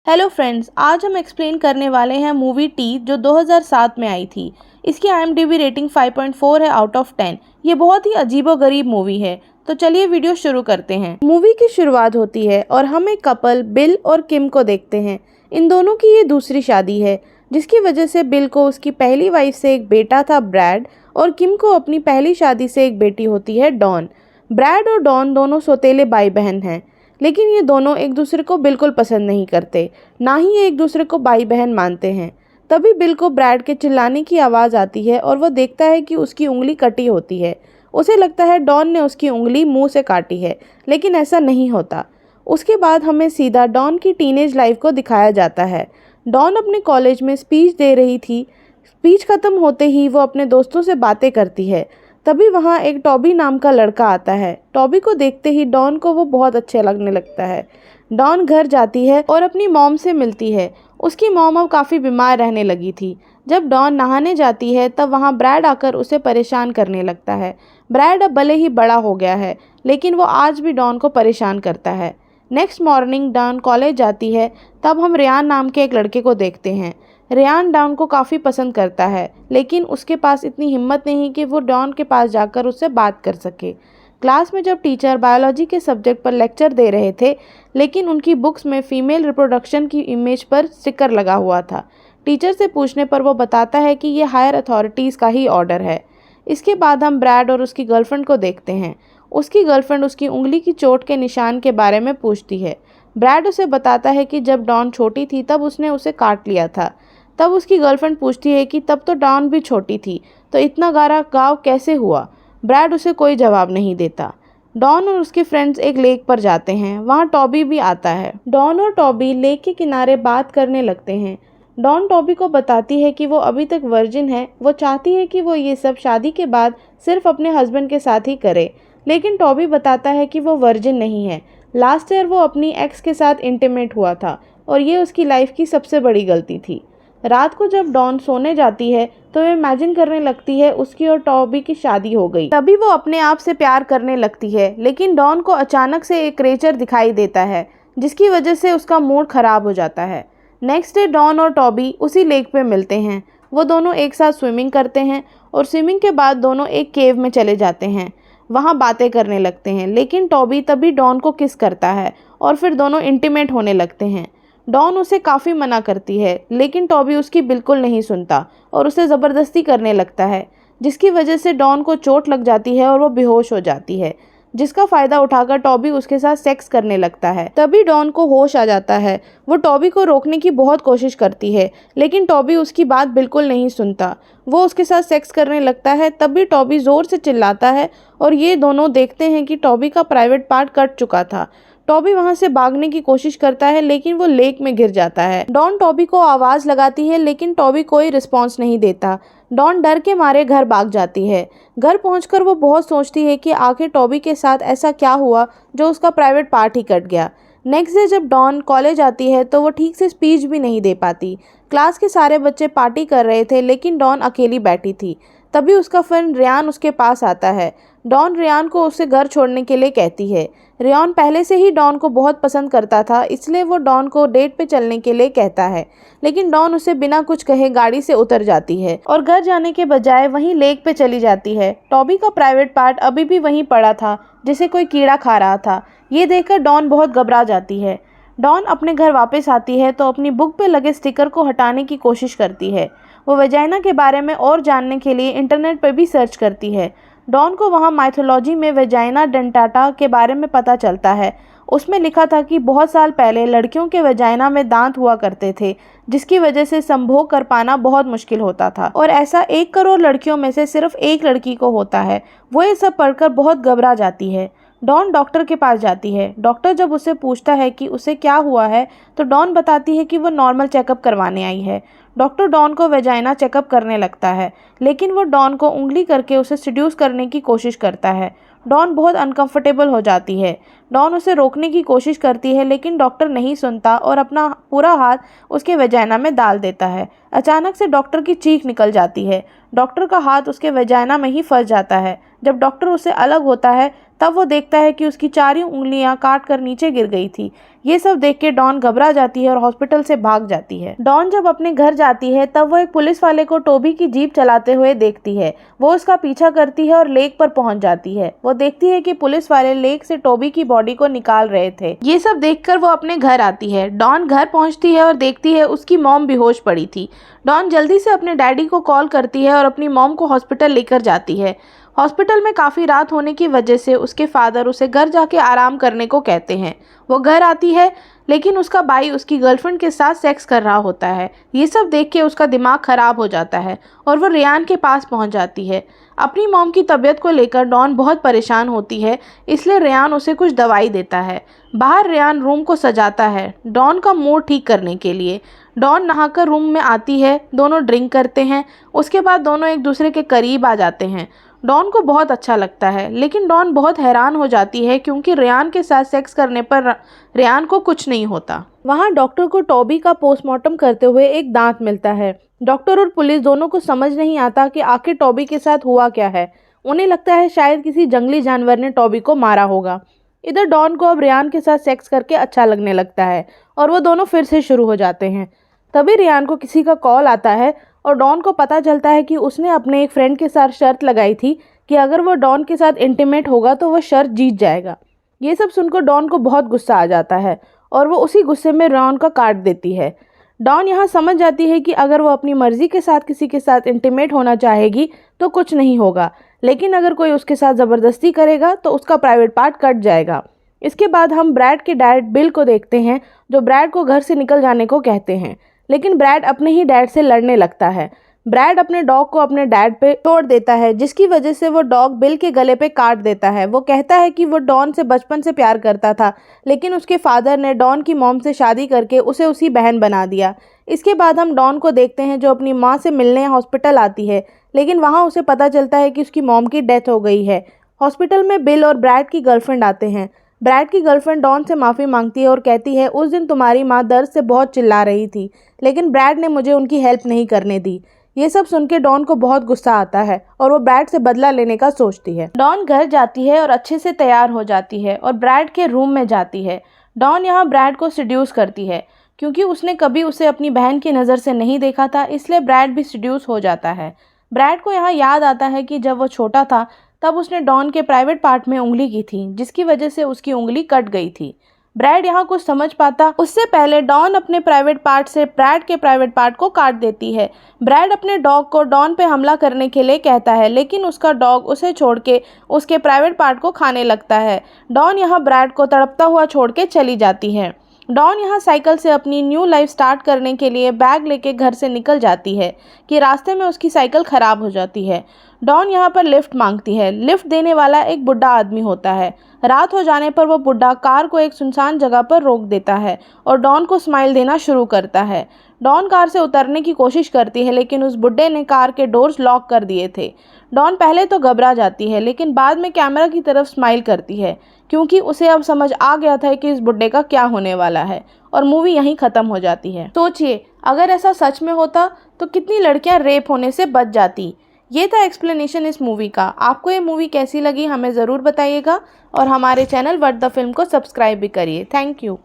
Hello friends, आज हम explain करने वाले हैं मूवी टी जो 2007 में आई थी। इसकी IMDb रेटिंग 5.4 है आउट ऑफ 10। ये बहुत ही अजीबोगरीब मूवी है। तो चलिए वीडियो शुरू करते हैं। मूवी की शुरुआत होती है और हम एक कपल बिल और किम को देखते हैं। इन दोनों की ये दूसरी शादी है, जिसकी वजह से बिल को उसकी पहली वाइफ से एक बेटा था ब्रैड, और किम को अपनी पहली शादी से एक बेटी होती है डॉन। ब्रैड और डॉन दोनों सौतेले भाई बहन हैं, लेकिन ये दोनों एक दूसरे को बिल्कुल पसंद नहीं करते, ना ही ये एक दूसरे को भाई बहन मानते हैं। तभी बिल को ब्रैड के चिल्लाने की आवाज़ आती है और वह देखता है कि उसकी उंगली कटी होती है। उसे लगता है डॉन ने उसकी उंगली मुंह से काटी है, लेकिन ऐसा नहीं होता। उसके बाद हमें सीधा डॉन की टीनेज लाइफ को दिखाया जाता है। डॉन अपने कॉलेज में स्पीच दे रही थी। स्पीच खत्म होते ही वो अपने दोस्तों से बातें करती है। तभी वहाँ एक टॉबी नाम का लड़का आता है। टॉबी को देखते ही डॉन को वो बहुत अच्छे लगने लगता है। डॉन घर जाती है और अपनी मॉम से मिलती है। उसकी मॉम अब काफ़ी बीमार रहने लगी थी। जब डॉन नहाने जाती है तब वहाँ ब्रैड आकर उसे परेशान करने लगता है। ब्रैड अब भले ही बड़ा हो गया है, लेकिन वो आज भी डॉन को परेशान करता है। नेक्स्ट मॉर्निंग डॉन कॉलेज जाती है। तब हम रेयान नाम के एक लड़के को देखते हैं। रेयान डॉन को काफ़ी पसंद करता है, लेकिन उसके पास इतनी हिम्मत नहीं कि वो डॉन के पास जाकर उससे बात कर सके। क्लास में जब टीचर बायोलॉजी के सब्जेक्ट पर लेक्चर दे रहे थे, लेकिन उनकी बुक्स में फ़ीमेल रिप्रोडक्शन की इमेज पर स्टिकर लगा हुआ था। टीचर से पूछने पर वो बताता है कि ये हायर अथॉरिटीज़ का ही ऑर्डर है। इसके बाद हम ब्रैड और उसकी गर्लफ्रेंड को देखते हैं। उसकी गर्लफ्रेंड उसकी उंगली की चोट के निशान के बारे में पूछती है। ब्रैड उसे बताता है कि जब डॉन छोटी थी तब उसने उसे काट लिया था। तब उसकी गर्लफ्रेंड पूछती है कि तब तो डॉन भी छोटी थी, तो इतना गारा घाव कैसे हुआ। ब्रैड उसे कोई जवाब नहीं देता। डॉन और उसके फ्रेंड्स एक लेक पर जाते हैं। वहाँ टॉबी भी आता है। डॉन और टॉबी लेक के किनारे बात करने लगते हैं। डॉन टॉबी को बताती है कि वो अभी तक वर्जिन है। वो चाहती है कि वो ये सब शादी के बाद सिर्फ अपने हस्बैंड के साथ ही करे, लेकिन टॉबी बताता है कि वो वर्जिन नहीं है। लास्ट ईयर वो अपनी एक्स के साथ इंटीमेट हुआ था और ये उसकी लाइफ की सबसे बड़ी गलती थी। रात को जब डॉन सोने जाती है तो वो इमेजिन करने लगती है उसकी और टॉबी की शादी हो गई। तभी वो अपने आप से प्यार करने लगती है, लेकिन डॉन को अचानक से एक क्रेचर दिखाई देता है, जिसकी वजह से उसका मूड खराब हो जाता है। नेक्स्ट डे डॉन और टॉबी उसी लेक पे मिलते हैं। वो दोनों एक साथ स्विमिंग करते हैं और स्विमिंग के बाद दोनों एक केव में चले जाते हैं। वहाँ बातें करने लगते हैं, लेकिन टॉबी तभी डॉन को किस करता है और फिर दोनों इंटीमेट होने लगते हैं। डॉन उसे काफ़ी मना करती है, लेकिन टॉबी उसकी बिल्कुल नहीं सुनता और उसे ज़बरदस्ती करने लगता है, जिसकी वजह से डॉन को चोट लग जाती है और वो बेहोश हो जाती है, जिसका फ़ायदा उठाकर टॉबी उसके साथ सेक्स करने लगता है। तभी डॉन को होश आ जाता है। वो टॉबी को रोकने की बहुत कोशिश करती है, लेकिन टॉबी उसकी बात बिल्कुल नहीं सुनता। वो उसके साथ सेक्स करने लगता है। तभी टॉबी ज़ोर से चिल्लाता है और ये दोनों देखते हैं कि टॉबी का प्राइवेट पार्ट कट चुका था। टॉबी वहां से भागने की कोशिश करता है, लेकिन वो लेक में गिर जाता है। डॉन टॉबी को आवाज़ लगाती है, लेकिन टॉबी कोई रिस्पॉन्स नहीं देता। डॉन डर के मारे घर भाग जाती है। घर पहुंचकर वो बहुत सोचती है कि आखिर टॉबी के साथ ऐसा क्या हुआ जो उसका प्राइवेट पार्ट ही कट गया। नेक्स्ट डे जब डॉन कॉलेज आती है तो वो ठीक से स्पीच भी नहीं दे पाती। क्लास के सारे बच्चे पार्टी कर रहे थे, लेकिन डॉन अकेली बैठी थी। तभी उसका फ्रेंड रेयान उसके पास आता है। डॉन रेयान को उसे घर छोड़ने के लिए कहती है। रेयान पहले से ही डॉन को बहुत पसंद करता था, इसलिए वो डॉन को डेट पे चलने के लिए कहता है, लेकिन डॉन उसे बिना कुछ कहे गाड़ी से उतर जाती है और घर जाने के बजाय वहीं लेक पे चली जाती है। टॉबी का प्राइवेट पार्ट अभी भी वहीं पड़ा था, जिसे कोई कीड़ा खा रहा था। ये देखकर डॉन बहुत घबरा जाती है। डॉन अपने घर वापस आती है तो अपनी बुक पे लगे स्टिकर को हटाने की कोशिश करती है। वो वेजाइना के बारे में और जानने के लिए इंटरनेट पर भी सर्च करती है। डॉन को वहाँ माइथोलॉजी में वेजाइना डेंटाटा के बारे में पता चलता है। उसमें लिखा था कि बहुत साल पहले लड़कियों के वेजाइना में दांत हुआ करते थे, जिसकी वजह से संभोग कर पाना बहुत मुश्किल होता था, और ऐसा 1 करोड़ लड़कियों में से सिर्फ एक लड़की को होता है। वो ये सब पढ़कर बहुत घबरा जाती है। डॉन डॉक्टर के पास जाती है। डॉक्टर जब उसे पूछता है कि उसे क्या हुआ है, तो डॉन बताती है कि वो नॉर्मल चेकअप करवाने आई है। डॉक्टर डॉन को वेजाइना चेकअप करने लगता है, लेकिन वो डॉन को उंगली करके उसे सिड्यूस करने की कोशिश करता है। डॉन बहुत अनकंफर्टेबल हो जाती है। डॉन उसे रोकने की कोशिश करती है, लेकिन डॉक्टर नहीं सुनता और अपना पूरा हाथ उसके वेजाइना में डाल देता है। अचानक से डॉक्टर की चीख निकल जाती है। डॉक्टर का हाथ उसके वेजाइना में ही फंस जाता है। जब डॉक्टर उससे अलग होता है तब वो देखता है कि उसकी चारों उंगलियां काट कर नीचे गिर गई थी। ये सब देख के डॉन घबरा जाती है और हॉस्पिटल से भाग जाती है। डॉन जब अपने घर जाती है तब वो एक पुलिस वाले को टोबी की जीप चलाते हुए देखती है। वो उसका पीछा करती है और लेक पर पहुंच जाती है। वो देखती है कि पुलिस वाले लेक से टोबी की बॉडी को निकाल रहे थे। ये सब देखकर वो अपने घर आती है। डॉन घर पहुंचती है और देखती है उसकी मॉम बेहोश पड़ी थी। डॉन जल्दी से अपने डैडी को कॉल करती है और अपनी मॉम को हॉस्पिटल लेकर जाती है। हॉस्पिटल में काफ़ी रात होने की वजह से उसके फादर उसे घर जाके आराम करने को कहते हैं। वो घर आती है लेकिन उसका भाई उसकी गर्लफ्रेंड के साथ सेक्स कर रहा होता है। ये सब देख के उसका दिमाग ख़राब हो जाता है और वो रेयान के पास पहुंच जाती है। अपनी मॉम की तबीयत को लेकर डॉन बहुत परेशान होती है, इसलिए रेयान उसे कुछ दवाई देता है। बाहर रेयान रूम को सजाता है डॉन का मूड ठीक करने के लिए। डॉन नहाकर रूम में आती है, दोनों ड्रिंक करते हैं। उसके बाद दोनों एक दूसरे के करीब आ जाते हैं। डॉन को बहुत अच्छा लगता है, लेकिन डॉन बहुत हैरान हो जाती है क्योंकि रेयान के साथ सेक्स करने पर रेयान को कुछ नहीं होता। वहाँ डॉक्टर को टॉबी का पोस्टमार्टम करते हुए एक दांत मिलता है। डॉक्टर और पुलिस दोनों को समझ नहीं आता कि आखिर टॉबी के साथ हुआ क्या है। उन्हें लगता है शायद किसी जंगली जानवर ने टॉबी को मारा होगा। इधर डॉन को अब रेयान के साथ सेक्स करके अच्छा लगने लगता है और वो दोनों फिर से शुरू हो जाते हैं। तभी रेयान को किसी का कॉल आता है और डॉन को पता चलता है कि उसने अपने एक फ्रेंड के साथ शर्त लगाई थी कि अगर वो डॉन के साथ इंटीमेट होगा तो वो शर्त जीत जाएगा। ये सब सुनकर डॉन को बहुत गुस्सा आ जाता है और वो उसी गुस्से में रेयान का काट देती है। डॉन यहाँ समझ जाती है कि अगर वो अपनी मर्जी के साथ किसी के साथ इंटीमेट होना चाहेगी तो कुछ नहीं होगा, लेकिन अगर कोई उसके साथ ज़बरदस्ती करेगा तो उसका प्राइवेट पार्ट कट जाएगा। इसके बाद हम ब्रैड के डैड बिल को देखते हैं, जो ब्रैड को घर से निकल जाने को कहते हैं, लेकिन ब्रैड अपने ही डैड से लड़ने लगता है। ब्रैड अपने डॉग को अपने डैड पे छोड़ देता है, जिसकी वजह से वो डॉग बिल के गले पे काट देता है। वो कहता है कि वो डॉन से बचपन से प्यार करता था, लेकिन उसके फादर ने डॉन की मॉम से शादी करके उसे उसकी बहन बना दिया। इसके बाद हम डॉन को देखते हैं जो अपनी माँ से मिलने हॉस्पिटल आती है, लेकिन वहाँ उसे पता चलता है कि उसकी मॉम की डेथ हो गई है। हॉस्पिटल में बिल और ब्रैड की गर्लफ्रेंड आते हैं। ब्रैड की गर्लफ्रेंड डॉन से माफ़ी मांगती है और कहती है उस दिन तुम्हारी माँ दर्द से बहुत चिल्ला रही थी, लेकिन ब्रैड ने मुझे उनकी हेल्प नहीं करने दी। ये सब सुन के डॉन को बहुत गुस्सा आता है और वो ब्रैड से बदला लेने का सोचती है। डॉन घर जाती है और अच्छे से तैयार हो जाती है और ब्रैड के रूम में जाती है। डॉन यहाँ ब्रैड को सिड्यूस करती है क्योंकि उसने कभी उसे अपनी बहन की नज़र से नहीं देखा था, इसलिए ब्रैड भी सिड्यूस हो जाता है। ब्रैड को यहाँ याद आता है कि जब वो छोटा था तब उसने डॉन के प्राइवेट पार्ट में उंगली की थी, जिसकी वजह से उसकी उंगली कट गई थी। ब्रैड यहाँ कुछ समझ पाता उससे पहले डॉन अपने प्राइवेट पार्ट से ब्रैड के प्राइवेट पार्ट को काट देती है। ब्रैड अपने डॉग को डॉन पे हमला करने के लिए कहता है, लेकिन उसका डॉग उसे छोड़ के उसके प्राइवेट पार्ट को खाने लगता है। डॉन यहाँ ब्रैड को तड़पता हुआ छोड़ के चली जाती है। डॉन यहाँ साइकिल से अपनी न्यू लाइफ स्टार्ट करने के लिए बैग लेके घर से निकल जाती है कि रास्ते में उसकी साइकिल ख़राब हो जाती है। डॉन यहाँ पर लिफ्ट मांगती है। लिफ्ट देने वाला एक बुढ़ा आदमी होता है। रात हो जाने पर वो बुढ़ा कार को एक सुनसान जगह पर रोक देता है और डॉन को स्माइल देना शुरू करता है। डॉन कार से उतरने की कोशिश करती है, लेकिन उस बुढ़े ने कार के डोर्स लॉक कर दिए थे। डॉन पहले तो घबरा जाती है, लेकिन बाद में कैमरा की तरफ स्माइल करती है क्योंकि उसे अब समझ आ गया था कि इस बुढ़े का क्या होने वाला है, और मूवी यहीं ख़त्म हो जाती है। सोचिए, अगर ऐसा सच में होता तो कितनी लड़कियां रेप होने से बच जाती। ये था एक्सप्लेनेशन इस मूवी का। आपको ये मूवी कैसी लगी हमें ज़रूर बताइएगा और हमारे चैनल व्हाट द फिल्म को सब्सक्राइब भी करिए। Thank you.